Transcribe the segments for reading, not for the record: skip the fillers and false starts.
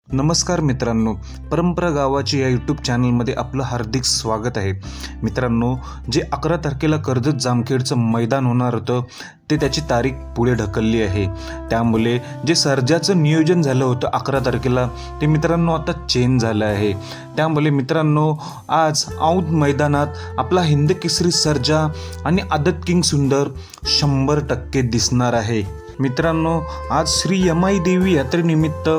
नमस्कार मित्रांनो, परंपरा गावाची या यूट्यूब चॅनलमध्ये आपलं हार्दिक स्वागत आहे। मित्रांनो, जे 11 तारखेला कर्जत जामखेडचं मैदान होणार होतं ते त्याची तारीख पुढे ढकलली आहे। त्यामुळे जे सर्जाचं नियोजन झालं होतं 11 तारखेला ते मित्रांनो आता चेंज झालं आहे। त्यामुळे मित्रांनो, आज औंध मैदानात आपला हिंद केसरी सर्जा आणि आदत किंग सुंदर 100% दिसणार आहे। मित्रांनो, आज श्री यमाई देवी यात्रेनिमित्त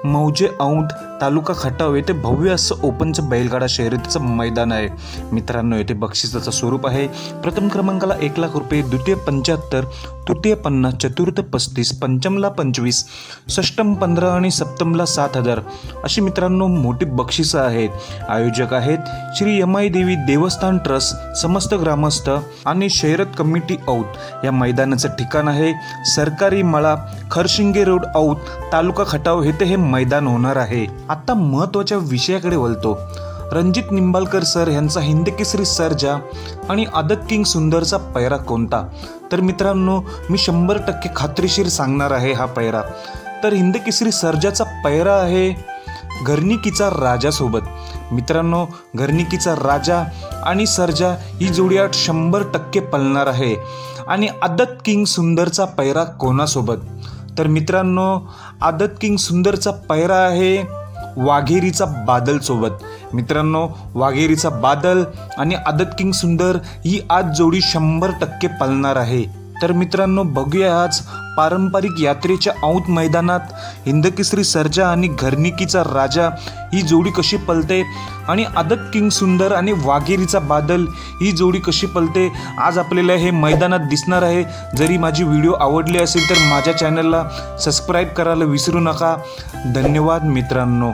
मौजे औंध तालुका खटाव येथे भव्य असं ओपनचं बैलगाडा शर्यतीचं मैदान आहे। मित्रांनो, येथे बक्षिसाचं स्वरूप आहे प्रथम क्रमांकाला 1 लाख रुपये, द्वितीय 75, तृतीय 50, चतुर्थ 35, पंचमला 25, षष्टम 15 आणि सप्तमला 7,000 अशी मित्रांनो मोठी बक्षिसं आहेत। आयोजक आहेत श्री यमाई देवी देवस्थान ट्रस्ट, समस्त ग्रामस्थ आणि शर्यत कमिटी औंध। या मैदानाचं ठिकाण आहे सरकारी मळा, खरशिंगे रोड, औंध तालुका खटाव येथे हे मैदान होणार आहे। आता महत्त्वाच्या विषयाकडे वळतो। रणजित निंबाळकर सर यांचा हिंद केसरी सर्जा आणि आदत किंग सुंदरचा पैरा कोणता? तर मित्रांनो, मी 100% खात्रीशीर सांगणार आहे हा पैरा। तर हिंद केसरी सर्जाचा पैरा आहे घरनिकीचा राजा सोबत। मित्रांनो, घरनिकीचा राजा आणि सर्जा ही जोडी 100% पळणार आहे। आणि आदत किंग सुंदरचा पैरा कोणासोबत? तर मित्रांनो, आदत किंग सुंदरचा पैरा आहे वाघेरीचा बादल सोबत। मित्रांनो, वाघेरीचा बादल आणि आदत किंग सुंदर ही आज जोडी 100% पळणार आहे। तर मित्रांनो, बघूया आज पारंपरिक यात्रेच्या औंध मैदानात हिंद केसरी सर्जा आणि घरनिकीचा राजा ही जोडी कशी पळते आणि आदत किंग सुंदर आणि वाघेरीचा बादल ही जोडी कशी पळते आज आपल्याला हे मैदानात दिसणार आहे। जरी माझी व्हिडिओ आवडली असेल तर माझ्या चॅनलला सबस्क्राईब करायला विसरू नका। धन्यवाद मित्रांनो।